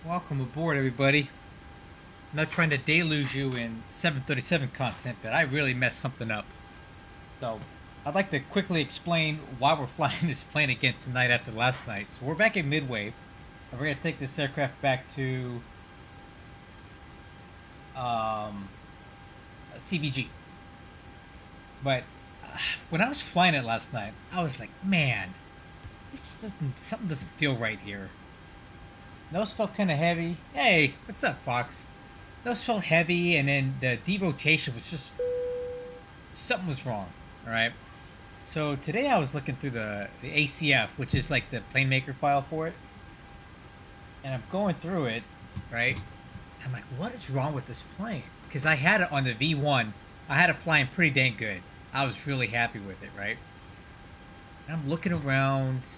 Welcome aboard, everybody. I'm not trying to deluge you in 737 content, but I really messed something up. So, I'd like to quickly explain why we're flying this plane again tonight after last night. So, we're back at Midway, and we're going to take this aircraft back to um, CVG. But when I was flying it last night, I was like, man, something doesn't feel right here. Nose felt kind of heavy. Hey, what's up, Fox? Nose felt heavy, and then the derotation was just something was wrong. All right. So today I was looking through the ACF, which is like the plane maker file for it, and I'm going through it, right? I'm like, what is wrong with this plane? Because I had it on the V1. I had it flying pretty dang good. I was really happy with it, right? And I'm looking around,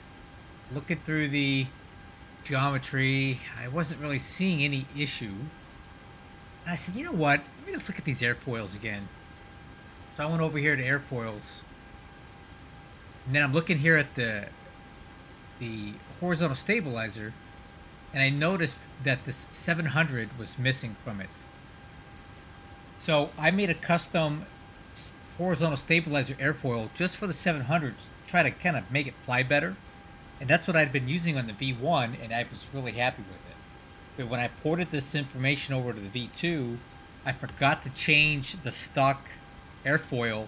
looking through the geometry. I wasn't really seeing any issue. And I said, you know what? Let me just look at these airfoils again. So I went over here to airfoils. And then I'm looking here at the horizontal stabilizer. And I noticed that this 700 was missing from it. So I made a custom horizontal stabilizer airfoil just for the 700 to try to kind of make it fly better. And that's what I'd been using on the V1, and I was really happy with it. But when I ported this information over to the V2, I forgot to change the stock airfoil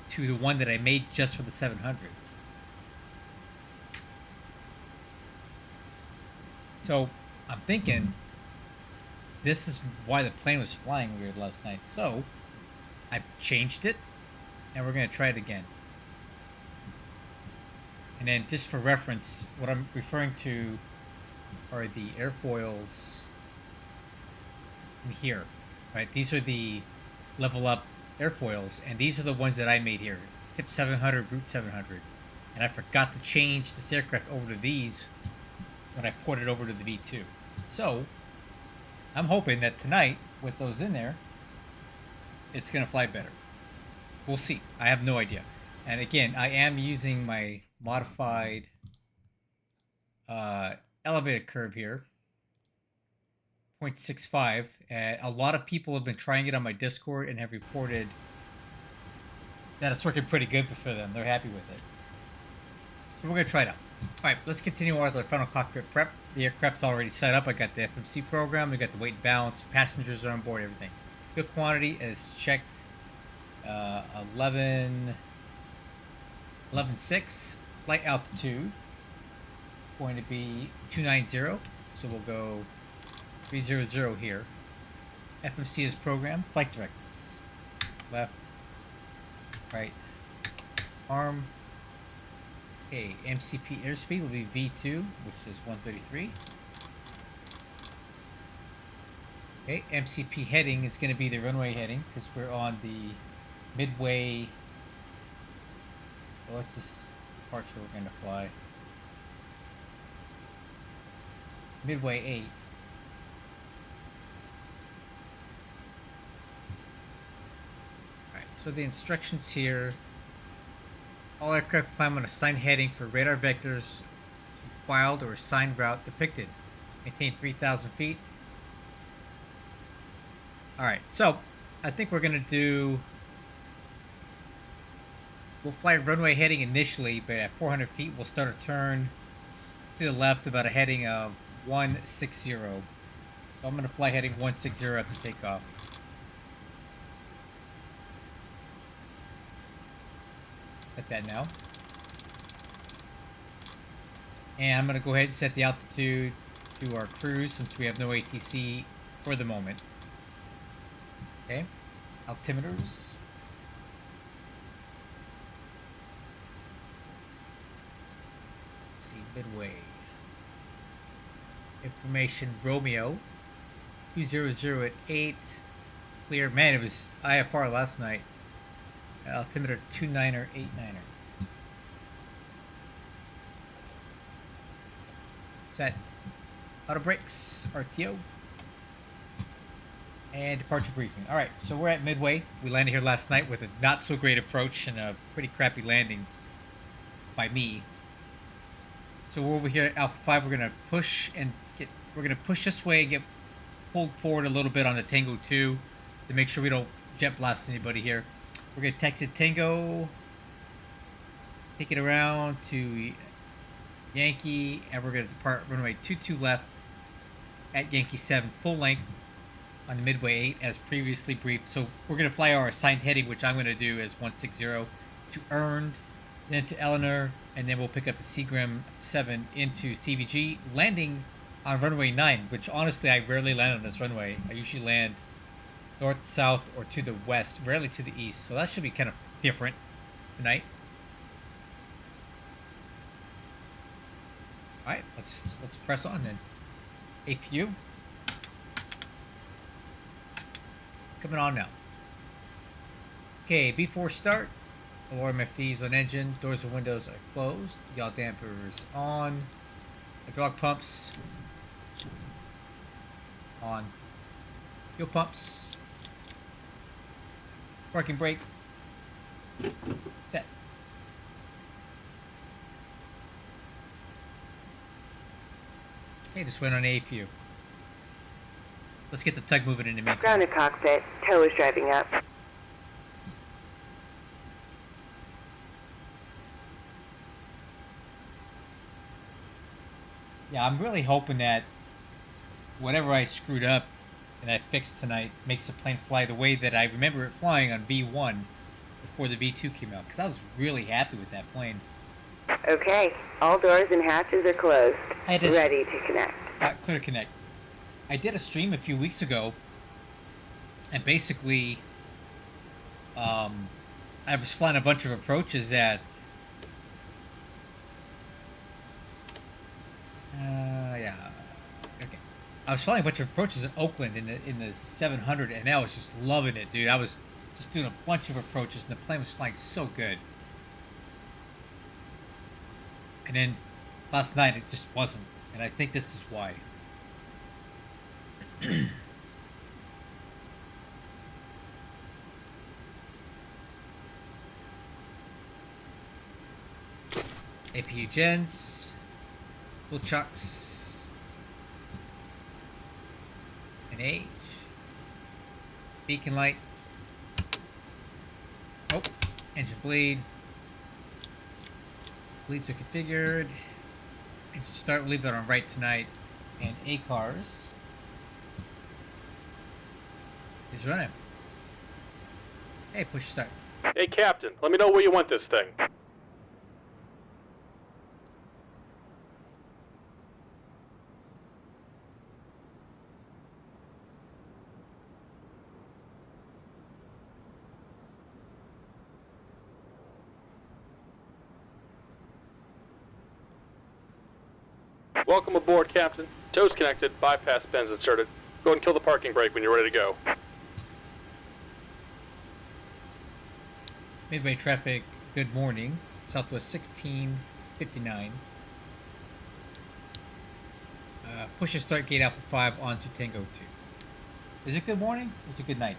to the one that I made just for the 700. So I'm thinking this is why the plane was flying weird last night. So I've changed it, and we're going to try it again. And then just for reference, what I'm referring to are the airfoils in here, right? These are the level up airfoils, and these are the ones that I made here. Tip 700, Route 700. And I forgot to change this aircraft over to these when I ported it over to the V2. So, I'm hoping that tonight, with those in there, it's going to fly better. We'll see. I have no idea. And again, I am using my modified elevator curve here, 0.65. A lot of people have been trying it on my Discord and have reported that it's working pretty good for them. They're happy with it. So we're going to try it out. All right, let's continue with our final cockpit prep. The aircraft's already set up. I got the FMC program. We got the weight and balance. Passengers are on board, everything. Fuel quantity is checked. 11.6. Flight altitude is going to be 290. So we'll go 300 here. FMC is programmed. Flight directives. Left, right, arm. Okay, MCP airspeed will be V2, which is 133. Okay, MCP heading is going to be the runway heading because we're on the Midway. What's this departure we're going to fly? Midway 8. Alright, so the instructions here. All aircraft climb on assigned heading for radar vectors to filed or assigned route depicted. Maintain 3,000 feet. Alright, so I think we're going to do... We'll fly runway heading initially, but at 400 feet we'll start a turn to the left about a heading of 160. So I'm going to fly heading 160 after takeoff. Set that now. And I'm going to go ahead and set the altitude to our cruise since we have no ATC for the moment. Okay, altimeters. Let's see, Midway. Information Romeo. 200 at 8. Clear. Man, it was IFR last night. Altimeter 29er, 89er. Set. Auto brakes, RTO. And departure briefing. Alright, so we're at Midway. We landed here last night with a not so great approach and a pretty crappy landing by me. So we're over here at Alpha 5. We're going to push and get We're going to push this way and get pulled forward a little bit on the Tango 2 to make sure we don't jet blast anybody here. We're going to exit Tango, take it around to Yankee, and we're going to depart runway 22 left at Yankee 7 full length on the Midway 8 as previously briefed. So we're going to fly our assigned heading, which I'm going to do as 160 to Earned, then to Eleanor, and then we'll pick up the Seagram 7 into CVG, landing on runway 9, which honestly I rarely land on this runway. I usually land north, south, or to the west, rarely to the east. So that should be kind of different tonight. All right, let's press on then. APU coming on now. Okay, before start, alarm FDs on engine, doors and windows are closed, yaw dampers on, hydraulic pumps on, fuel pumps, parking brake set. Okay, just went on APU. Let's get the tug moving in the meantime. Grounded cockpit, tow is driving up. Yeah, I'm really hoping that whatever I screwed up and I fixed tonight makes the plane fly the way that I remember it flying on V1 before the V2 came out, because I was really happy with that plane. Okay, all doors and hatches are closed. Ready to connect. Clear to connect. I did a stream a few weeks ago, and basically, I was flying a bunch of approaches at, okay. I was flying a bunch of approaches in Oakland in the 700, and I was just loving it, dude. I was just doing a bunch of approaches, and the plane was flying so good. And then last night it just wasn't, and I think this is why. APU gens, full chucks, NH, beacon light, oh, engine bleed, bleeds are configured, engine start, we'll leave that on right tonight, and ACARS is running. Hey, push start. Hey, Captain, let me know where you want this thing. Welcome aboard, Captain. Tow's connected, bypass bends inserted. Go and kill the parking brake when you're ready to go. Midway traffic, good morning. Southwest 1659. Push the start gate Alpha 5 onto Tango 2. Is it good morning? Or is it good night?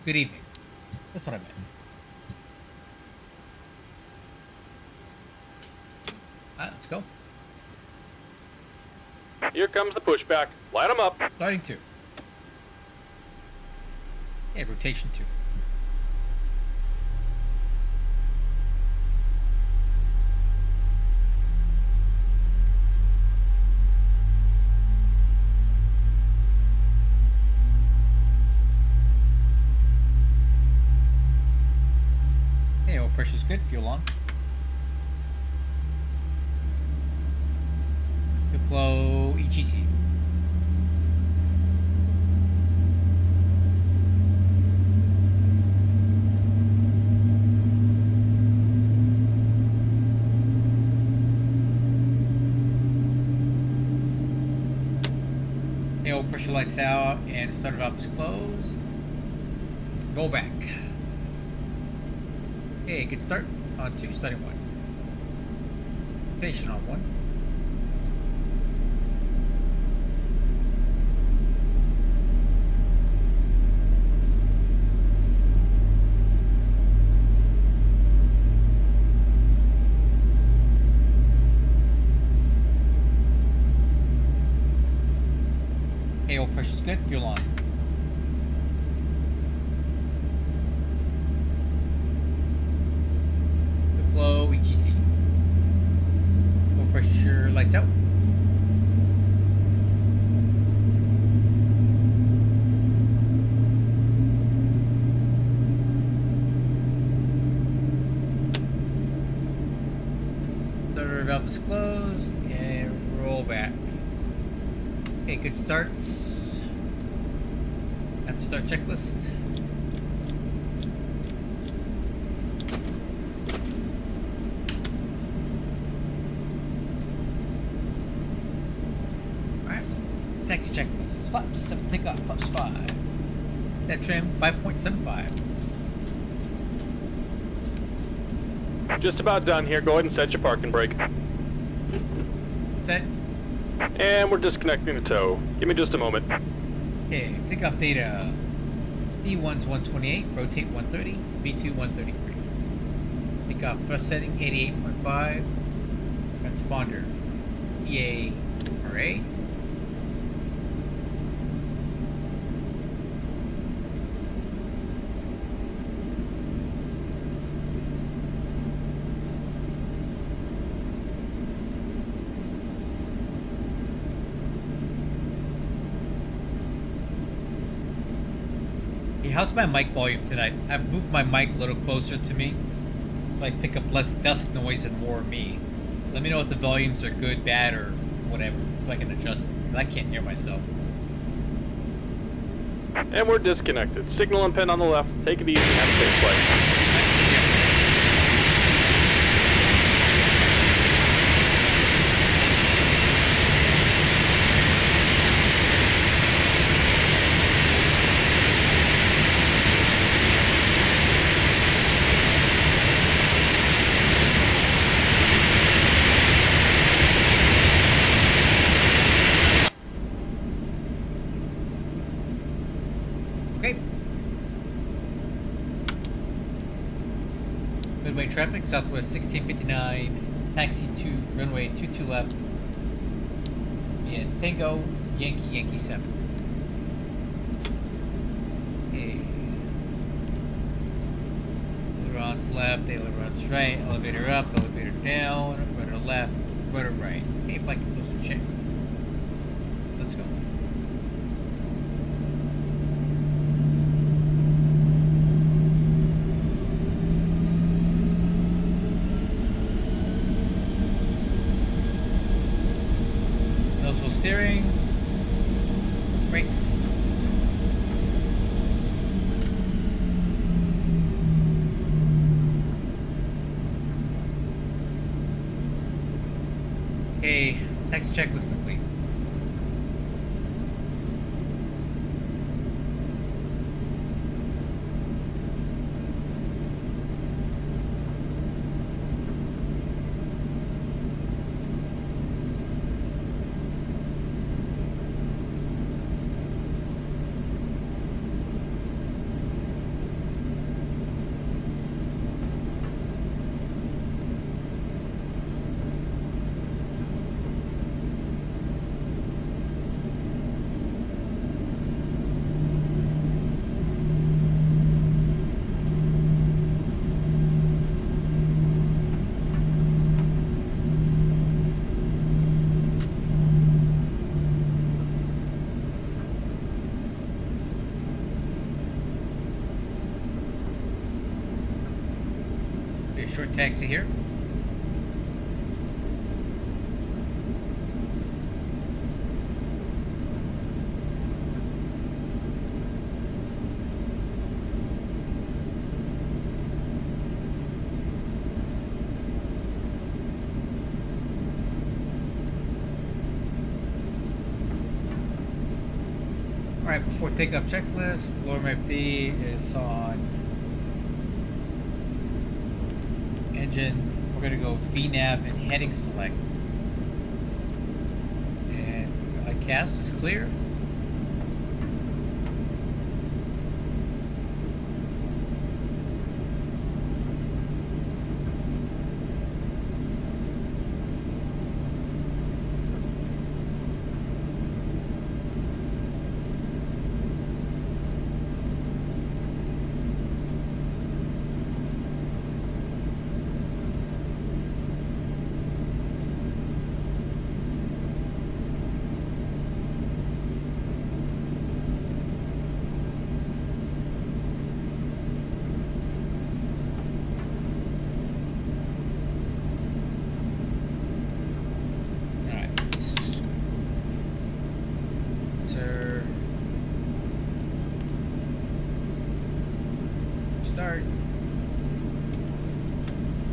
Good evening. That's what I meant. Alright, let's go. Here comes the pushback. Light them up. Starting 2. Yeah, rotation 2. Hey, oil pressure's good. Fuel on. Fuel flow EGT. Oil pressure lights out and starter valve is closed. Go back. Okay, good start on 2, starting 1. Station on 1. pressure's good. Fuel on. Good flow, EGT. Fuel pressure, lights out. Starter valve is closed and roll back. Okay, good starts. Have to start checklist. Alright. Taxi checklist. Flaps, 7 takeoff, flaps 5. That trim, 5.75. Just about done here. Go ahead and set your parking brake. Set. And we're disconnecting the tow. Give me just a moment. Okay, takeoff data. B1's 128, rotate 130, B2 133. Takeoff thrust setting 88.5. Transponder EA RA. How's my mic volume tonight? I've moved my mic a little closer to me, like pick up less desk noise and more of me. Let me know if the volumes are good, bad, or whatever, so I can adjust them, because I can't hear myself. And we're disconnected. Signal and pin on the left. Take it easy and have a safe flight. Midway traffic, Southwest 1659, taxi to runway 22 left, in Tango, Yankee 7. Okay. Ailerons left, ailerons right, elevator up, elevator down, rudder left, rudder right. Okay, flight controls are checked. Let's go. Steering, brakes. Okay, taxi checklist complete. Short taxi here. Alright, before takeoff checklist, lower MFD is on engine. We're going to go VNAV and heading select. And ICAST is clear.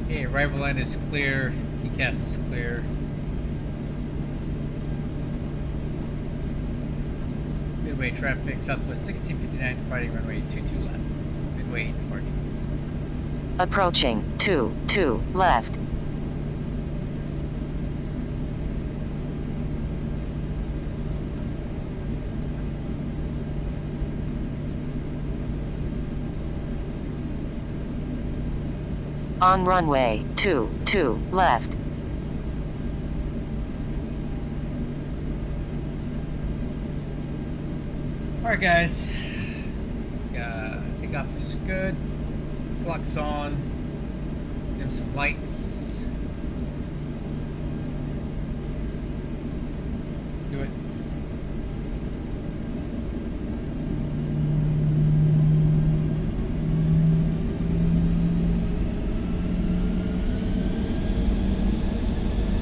Okay, arrival line is clear. TCAS is clear. Midway traffic, Southwest 1659, departing runway 22 left. Midway departure. Approaching 22 left. On runway 22 left. Alright guys, takeoff is good, clock's on, dim some lights, do it.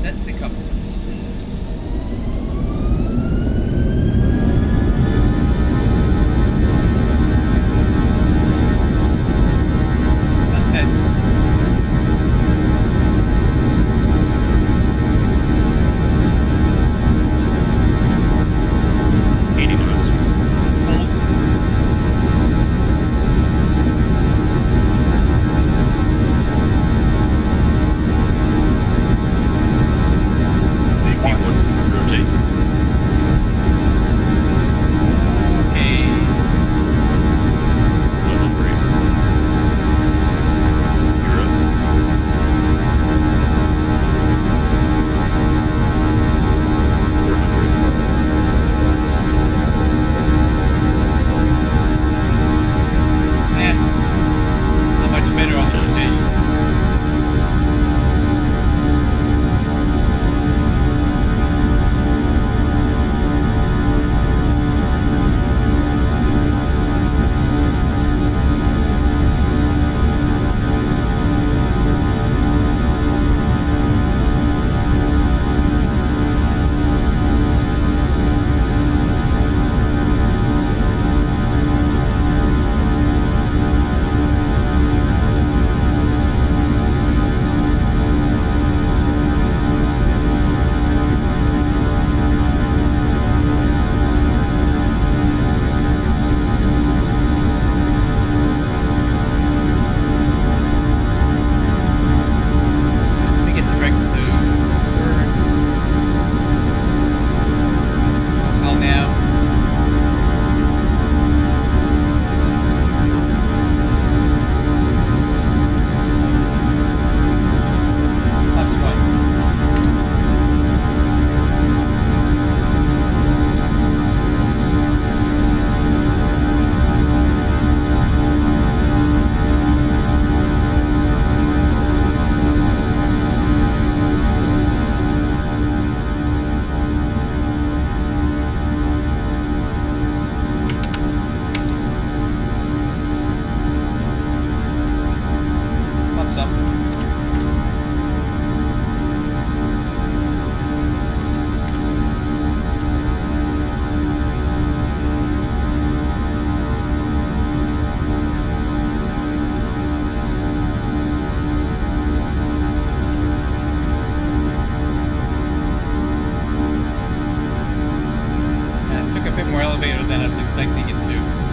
That takeoff list. Than I was expecting it to.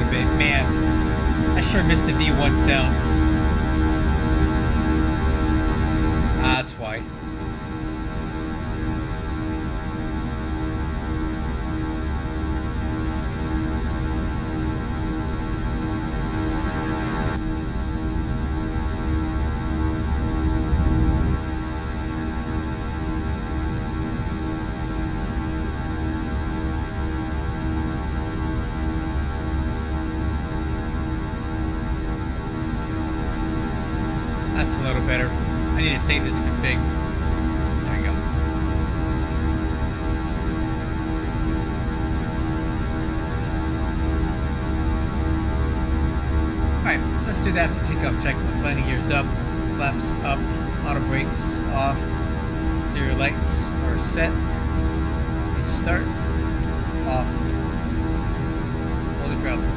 a bit. Man, I sure miss the V1 sounds. That's why. That's a little better. I need to save this config. There you go. Alright, let's do that to takeoff checklist. Landing gears up, flaps up, auto brakes off, exterior lights are set. Engine start, off, holding for altitude.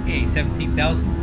Okay, 17,000.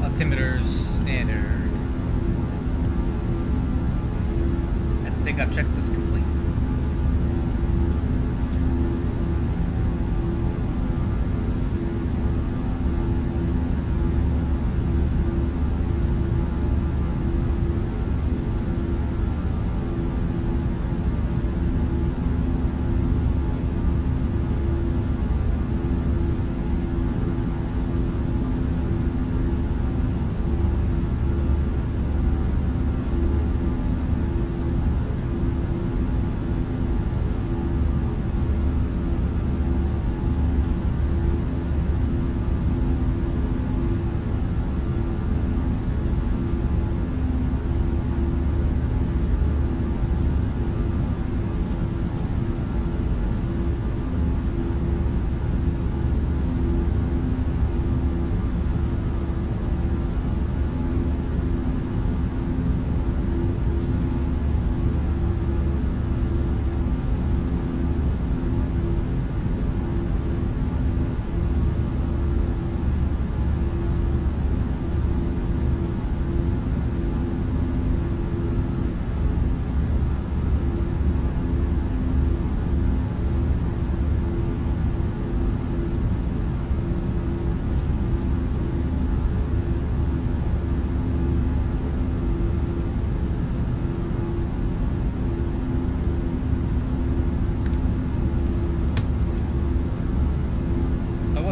Altimeters standard. I think I've checked this complete.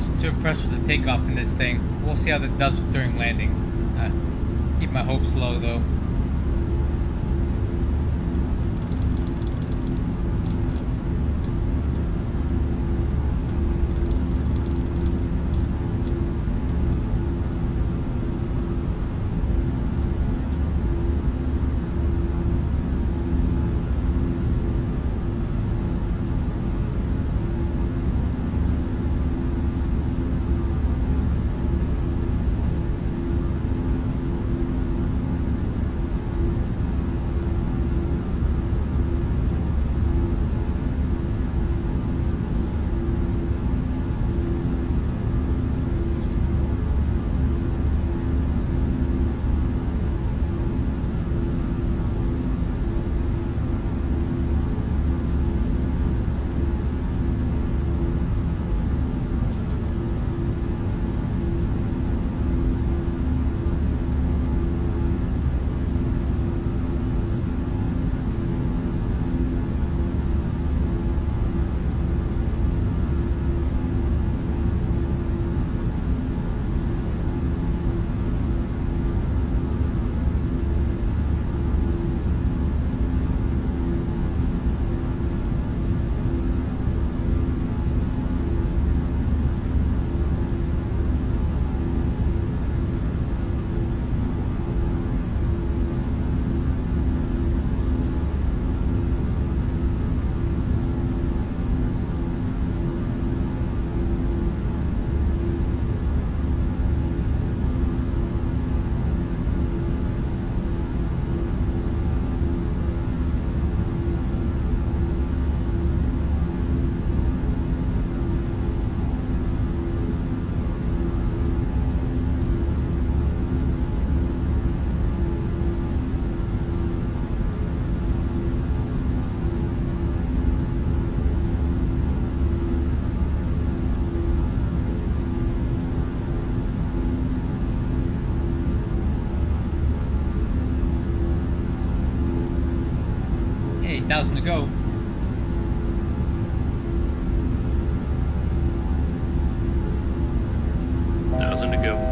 wasn't too impressed with the takeoff in this thing. We'll see how that does during landing. Keep my hopes low, though. Hey, 1,000 to go. Thousand to go.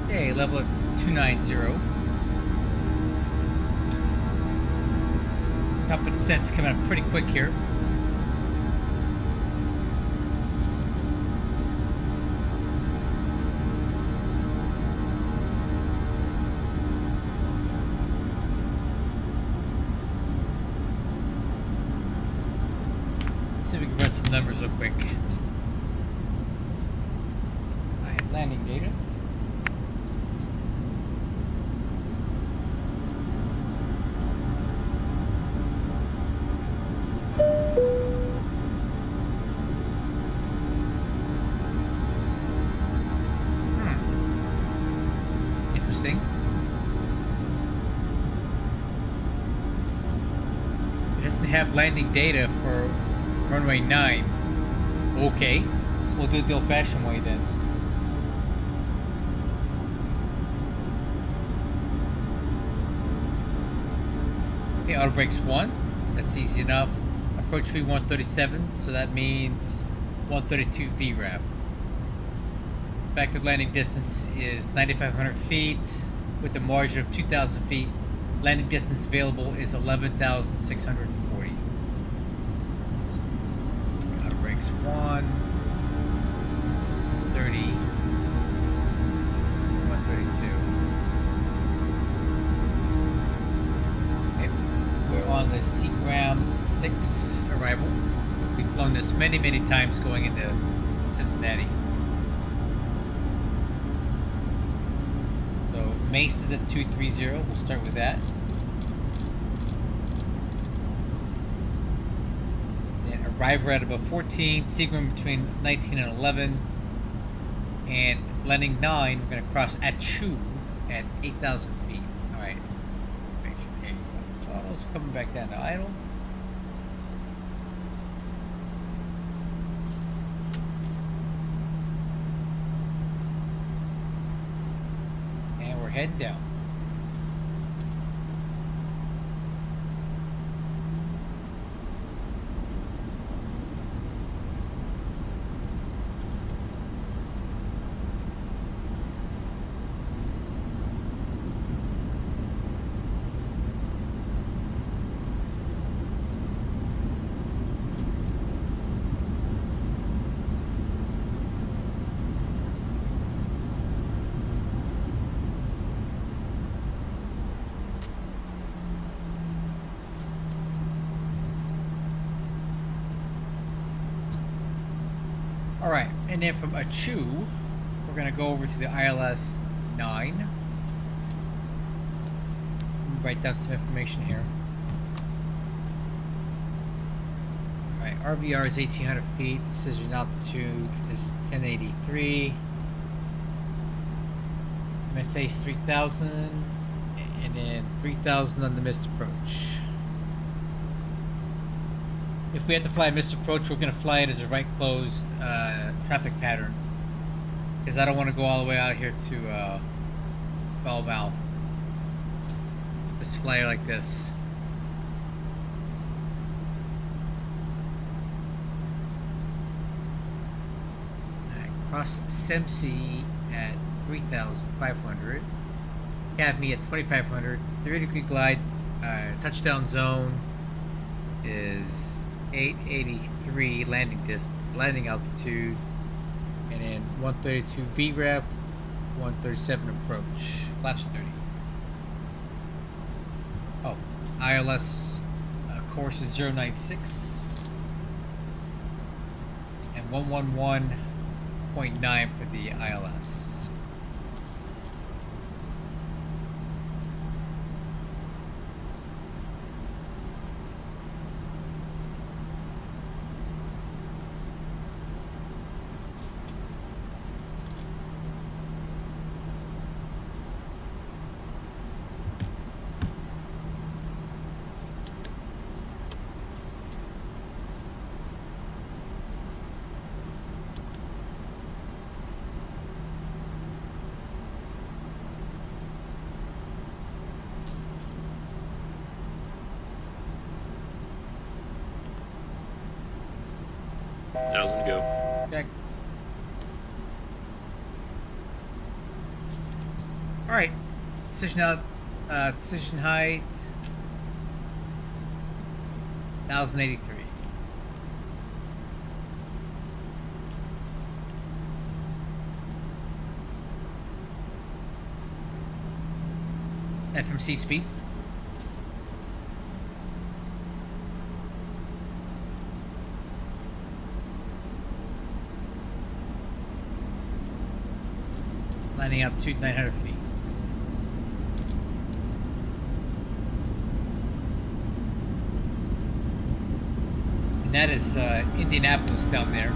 Okay, level at 290. Top of descent's coming up pretty quick here. Let's see if we can run some numbers real quick. Alright, landing data. Interesting. It doesn't have landing data for runway 9. Okay, we'll do it the old-fashioned way then. Okay, auto brakes 1. That's easy enough. Approach speed 137, so that means 132 VRAF. Effective landing distance is 9,500 feet with a margin of 2,000 feet. Landing distance available is 11,640. Auto brakes 1, 30, 132. the Seagram 6 arrival. We've flown this many, many times going into Cincinnati. So Mace is at 230. We'll start with that. Then arrival at about 14. Seagram between 19 and 11. And landing 9, we're going to cross Atchoo at 8,000 feet. Alright. Those coming back down to idle. And we're heading down. Alright, and then from Atchoo, we're going to go over to the ILS 9. Write down some information here. Alright, RVR is 1,800 feet. Decision altitude is 1083. MSA is 3,000. And then 3,000 on the missed approach. If we have to fly a missed approach, we're going to fly it as a right closed traffic pattern. Because I don't want to go all the way out here to Foul Mouth. Just fly it like this. Alright, cross Semsi at 3,500. Academy at 2,500. 30-degree glide. Touchdown zone is 883 landing altitude, and then 132 VREF, 137 approach, flaps 30. Oh, ILS course is 096 and 111.9 for the ILS. Go. Okay. All right. Decision out. Decision height. 1,083. FMC speed. Landing altitude 900 feet. And that is Indianapolis down there.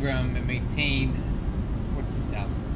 program and maintain 14,000.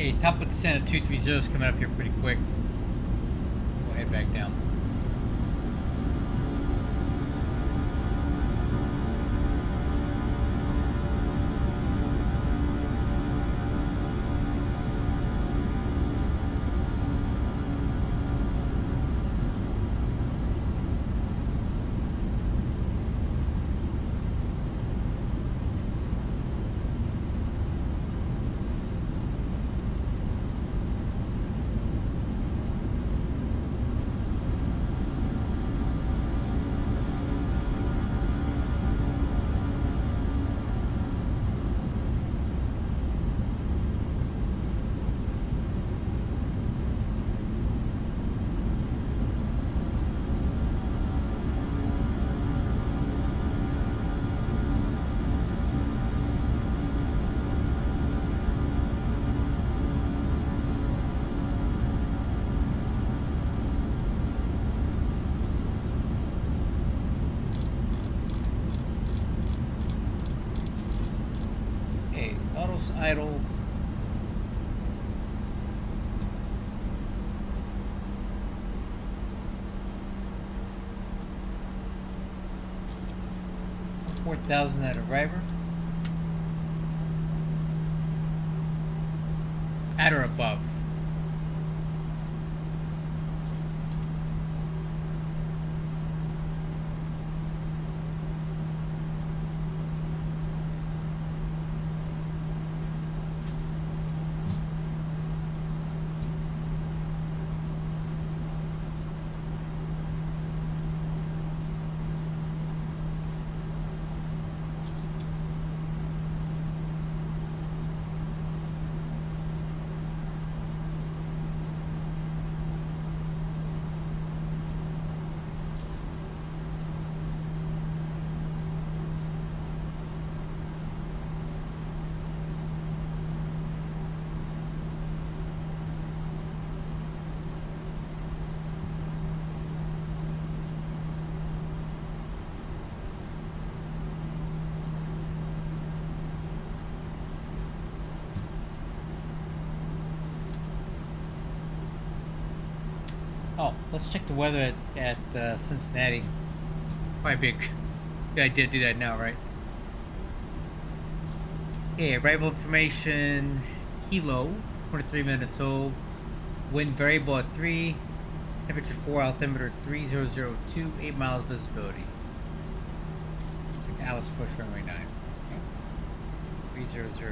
Okay, top of descent at 230 is coming up here pretty quick. We'll head back down. Idle. $4,000 at arriver. At or above. Oh, let's check the weather at Cincinnati. Probably good idea to do that now, right? Okay, arrival information. Kilo, 23 minutes old. Wind variable at 3. Temperature 4, altimeter 3002, 8 miles visibility. Alice push runway 9. 3002.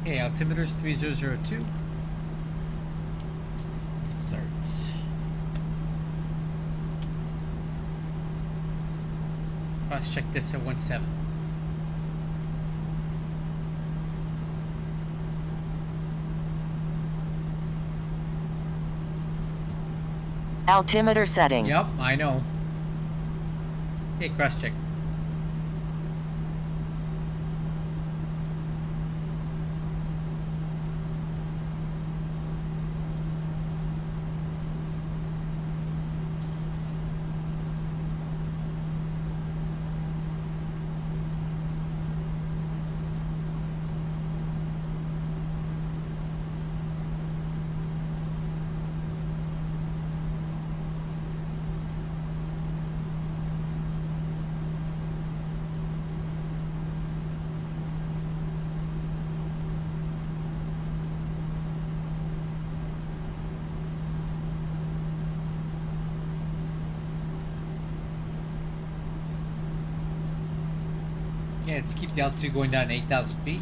Okay, altimeter's 3002. It starts. Let's check this at 17. Altimeter setting. Yep, I know. Okay, cross check. Yeah, let's keep the altitude going down to 8,000 feet.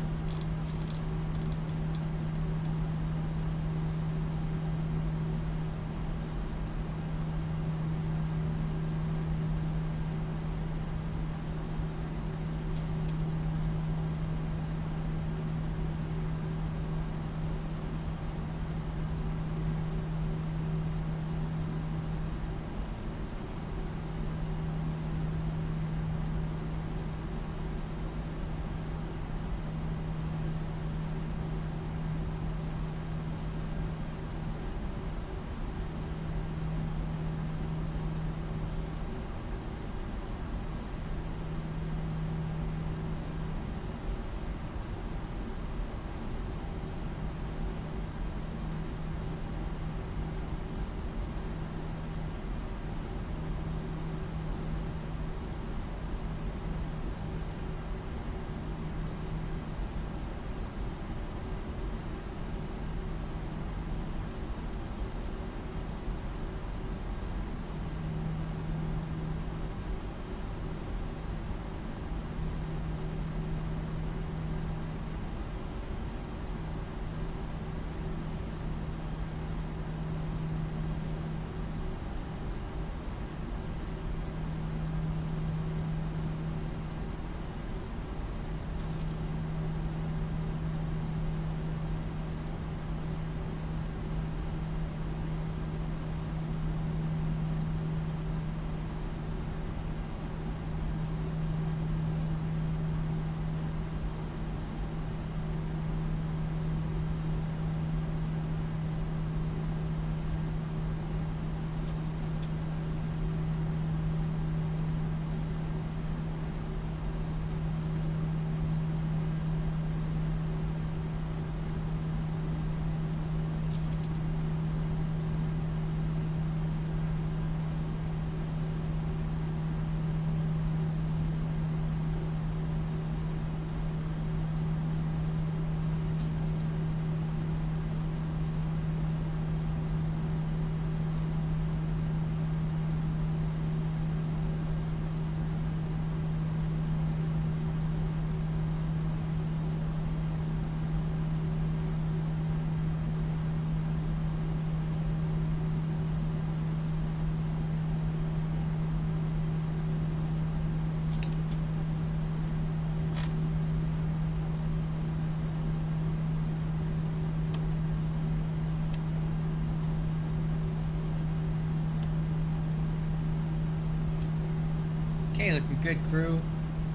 Okay, looking good, crew.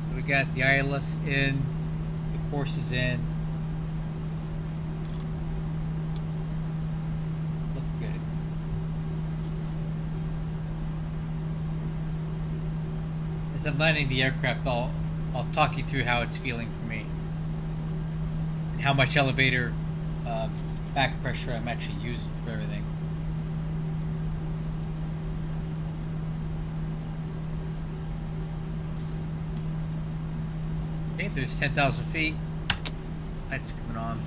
So we got the ILS in, the course is in. Looking good. As I'm landing the aircraft, I'll talk you through how it's feeling for me and how much elevator back pressure I'm actually using for everything. Okay, there's 10,000 feet. Lights coming on.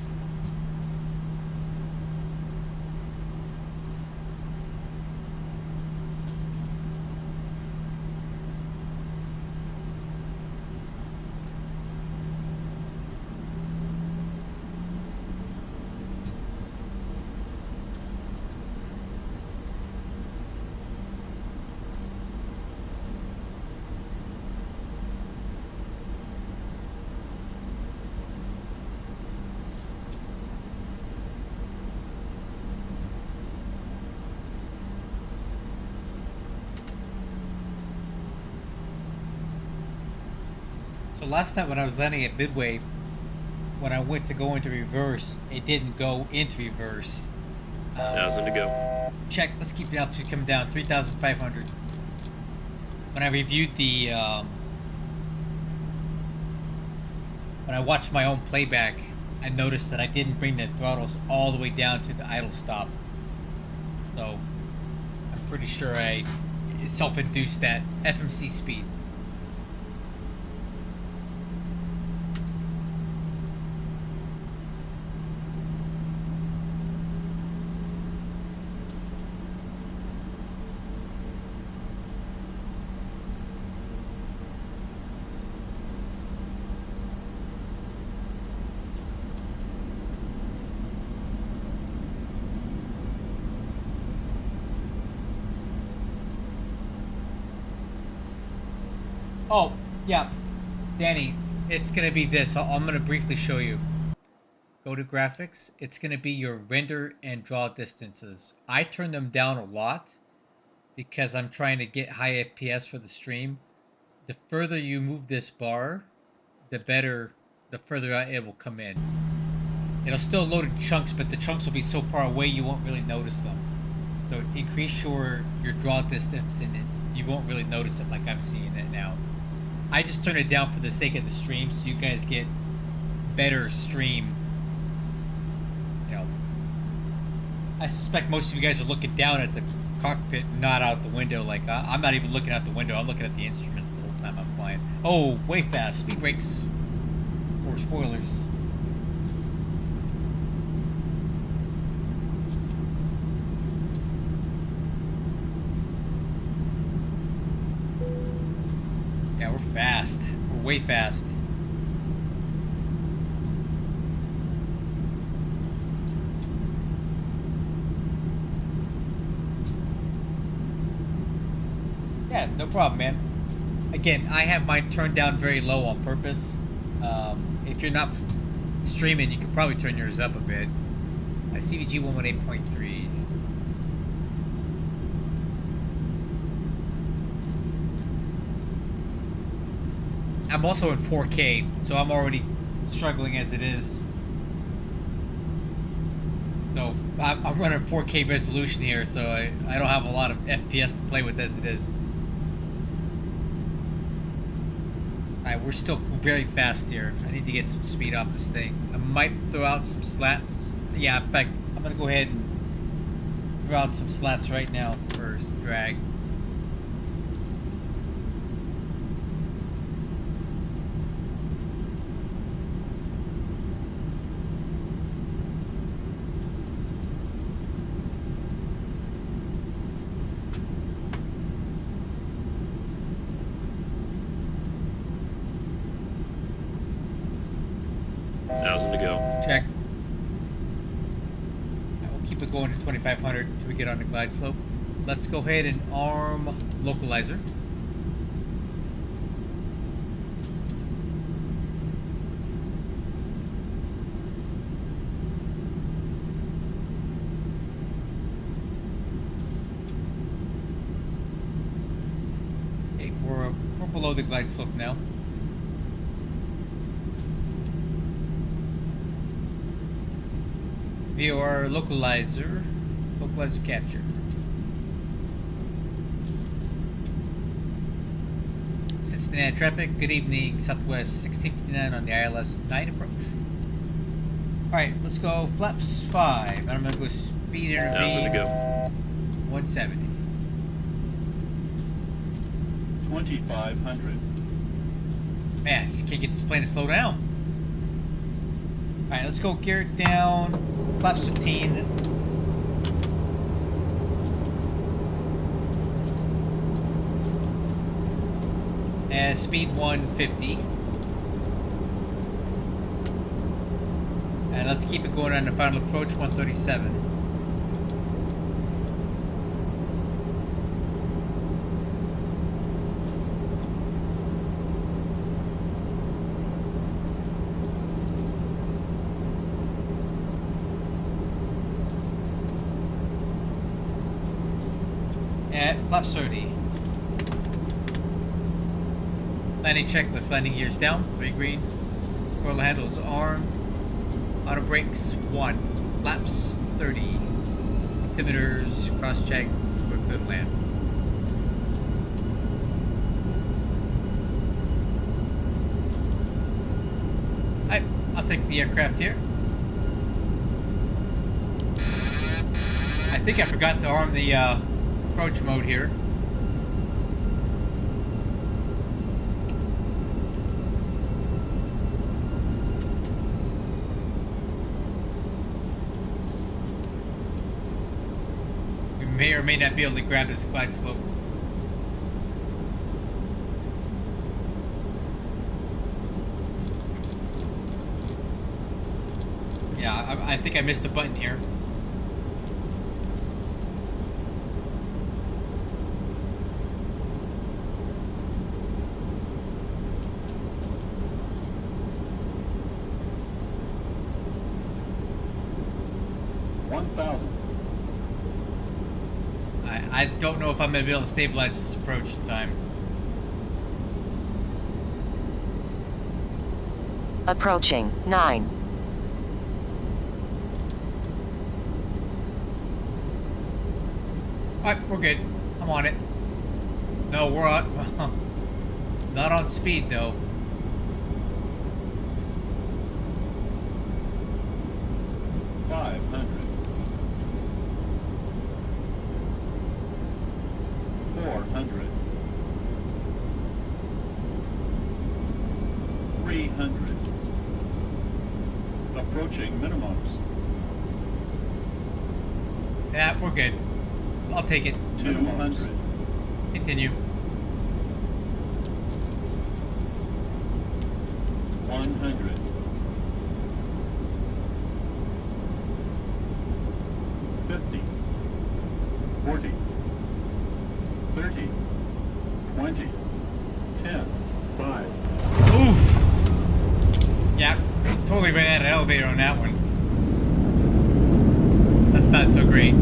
So last night when I was landing at Midway, when I went to go into reverse, it didn't go into reverse. 1,000 to go. Check. Let's keep the altitude coming down. 3,500. When I reviewed the, when I watched my own playback, I noticed that I didn't bring the throttles all the way down to the idle stop. So I'm pretty sure I self-induced that FMC speed. Oh, yeah, Danny, it's gonna be this. I'm gonna briefly show you. Go to graphics. It's gonna be your render and draw distances. I turn them down a lot because I'm trying to get high FPS for the stream. The further you move this bar, the further out it will come in. It'll still load in chunks, but the chunks will be so far away you won't really notice them. So increase your draw distance and you won't really notice it like I'm seeing it now. I just turn it down for the sake of the stream so you guys get better stream. You know, I suspect most of you guys are looking down at the cockpit, not out the window. Like I'm not even looking out the window. I'm looking at the instruments the whole time I'm flying. Oh, way fast. Speed brakes. Or spoilers. Yeah, we're fast. We're way fast. Yeah, no problem, man. Again, I have mine turned down very low on purpose. If you're not streaming, you can probably turn yours up a bit. CVG 118.3s. I'm also in 4K, so I'm already struggling as it is. So I'm running 4K resolution here, so I don't have a lot of FPS to play with as it is. Alright, we're still very fast here. I need to get some speed off this thing. I might throw out some slats. Yeah, in fact, I'm going to go ahead and throw out some slats right now for some drag. Check. We'll keep it going to 2,500 until we get on the glide slope. Let's go ahead and arm localizer. Okay, we're below the glide slope now. VOR localizer capture. Cincinnati traffic, good evening, Southwest 1659 on the ILS 9 approach. Alright, let's go flaps 5. And I'm gonna go speed energy 170. 2,500. Man, I just can't get this plane to slow down. Alright, let's go gear it down. Flaps 15. And speed 150. And let's keep it going on the final approach 137. At flaps 30. Landing checklist. Landing gears down. 3 green. Roller handles armed. Auto brakes 1. Flaps 30. Altimeters cross check. We're good to land. Alright, I'll take the aircraft here. I think I forgot to arm the approach mode here. We may or may not be able to grab this glide slope. Yeah, I think I missed the button here. I don't know if I'm going to be able to stabilize this approach in time. Approaching 9. Alright, we're good. I'm on it. No, we're on... Not on speed, though. Approaching minimums. Yeah, we're good. I'll take it. 200. Continue. 100. 50. 40. 30. 20. 10. 5. Oof! Yeah, totally ran out of elevator on that one. That's not so great.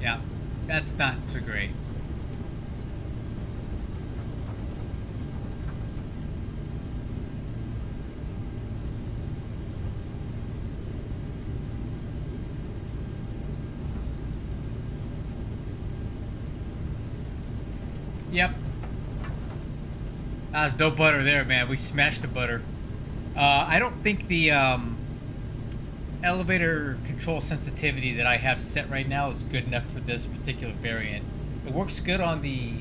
Yeah, that's not so great. Yep. There's no butter there, man. We smashed the butter. I don't think the elevator control sensitivity that I have set right now is good enough for this particular variant. It works good on the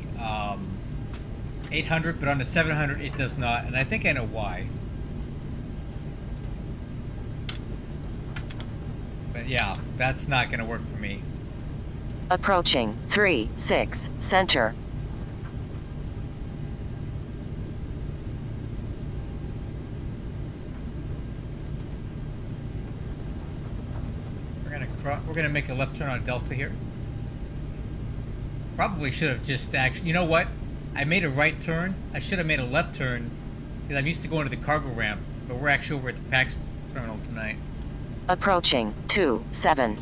800, but on the 700 it does not, and I think I know why. But yeah, that's not going to work for me. Approaching 3-6 center. We're gonna make a left turn on Delta here. Probably should have just actually. You know what? I made a right turn. I should have made a left turn because I'm used to going to the cargo ramp, but we're actually over at the PAX terminal tonight. Approaching 27.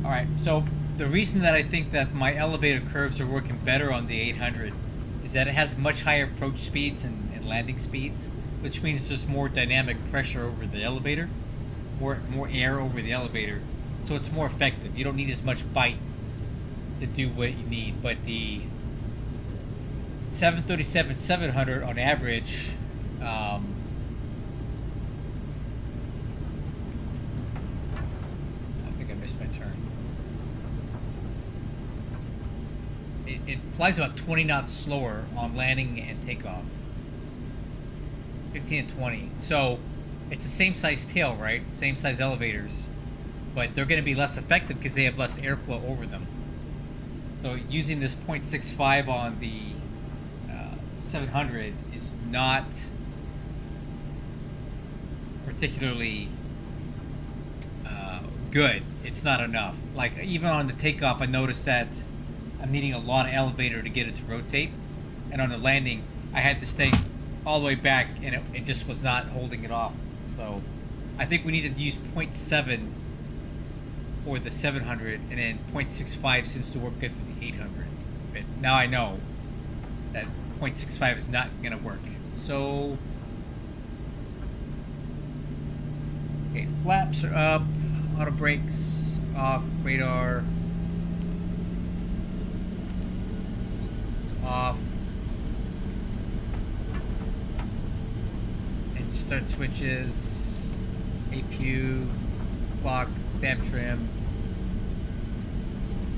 Alright, so the reason that I think that my elevator curves are working better on the 800 is that it has much higher approach speeds and landing speeds, which means there's more dynamic pressure over the elevator, more air over the elevator, so it's more effective. You don't need as much bite to do what you need, but the 737-700 on average, I think I missed my turn. It flies about 20 knots slower on landing and takeoff. 15 and 20. So it's the same size tail, right? Same size elevators, but they're going to be less effective because they have less airflow over them. So using this 0.65 on the 700 is not particularly good. It's not enough. Like even on the takeoff, I noticed that I'm needing a lot of elevator to get it to rotate, and on the landing I had to stay all the way back, and it just was not holding it off. So I think we need to use 0.7 for the 700, and then 0.65 seems to work good for the 800. But now I know that 0.65 is not going to work. So okay, flaps are up, auto brakes off, radar off, and start switches, APU, clock, stamp trim,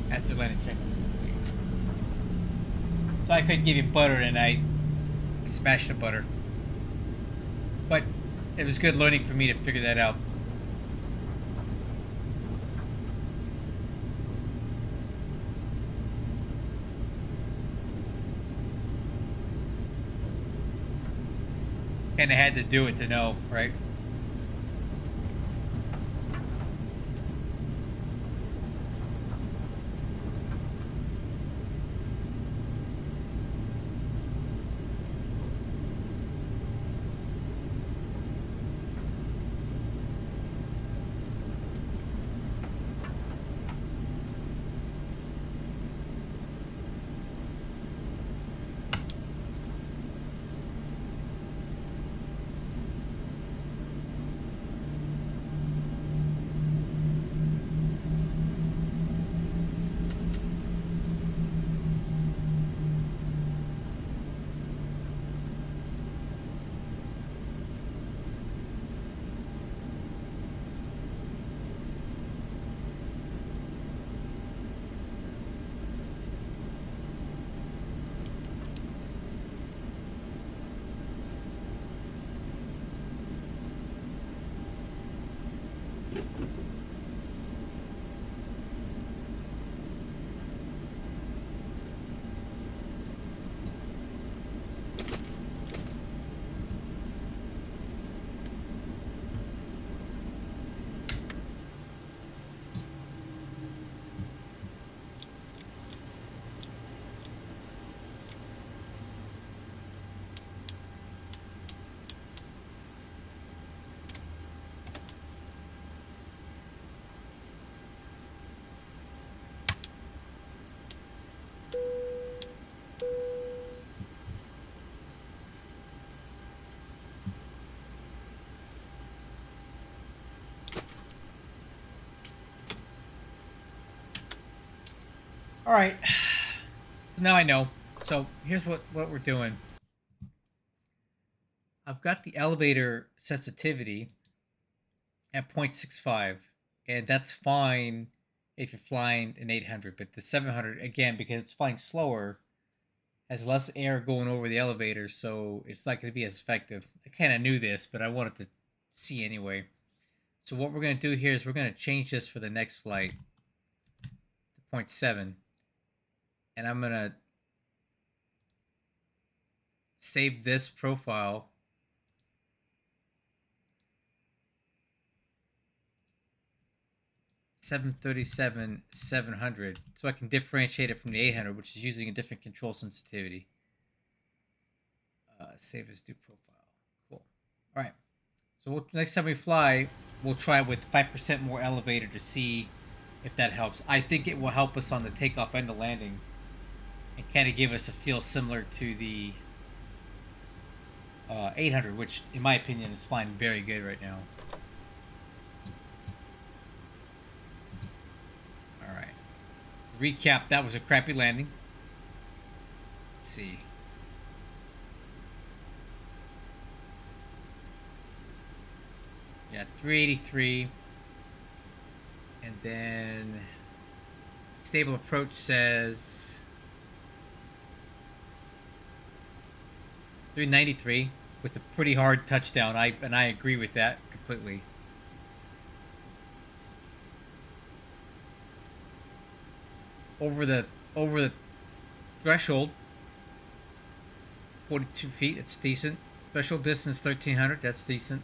after landing check is complete. So I couldn't give you butter tonight. I smashed the butter, but it was good learning for me to figure that out. And I had to do it to know, right? All right, so now I know. So here's what we're doing. I've got the elevator sensitivity at 0.65, and that's fine if you're flying an 800, but the 700, again, because it's flying slower, has less air going over the elevator, so it's not going to be as effective. I kind of knew this, but I wanted to see anyway. So what we're going to do here is we're going to change this for the next flight to 0.7. And I'm going to save this profile. $737,700, so I can differentiate it from the 800, which is using a different control sensitivity. Save as new profile. Cool. All right. So next time we fly, we'll try it with 5% more elevator to see if that helps. I think it will help us on the takeoff and the landing, and kind of give us a feel similar to the 800, which, in my opinion, is flying very good right now. All right. Recap: that was a crappy landing. Let's see. Yeah, 383. And then stable approach says 393 with a pretty hard touchdown. I agree with that completely. Over the threshold, 42 feet. It's decent. Threshold distance 1300. That's decent.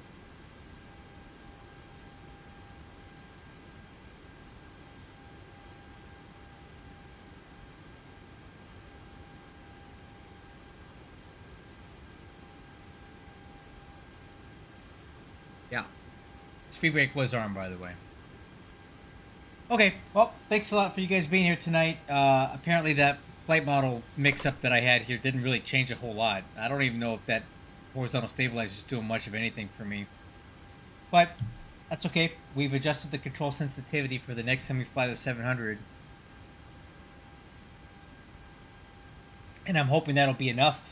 Yeah. Speed brake was armed, by the way. Okay, well, thanks a lot for you guys being here tonight. Apparently that flight model mix-up that I had here didn't really change a whole lot. I don't even know if that horizontal stabilizer is doing much of anything for me. But that's okay. We've adjusted the control sensitivity for the next time we fly the 700. And I'm hoping that'll be enough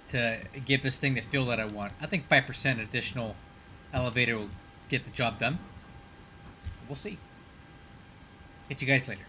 to give this thing the feel that I want. I think 5% additional elevator will get the job done. We'll see. Catch you guys later.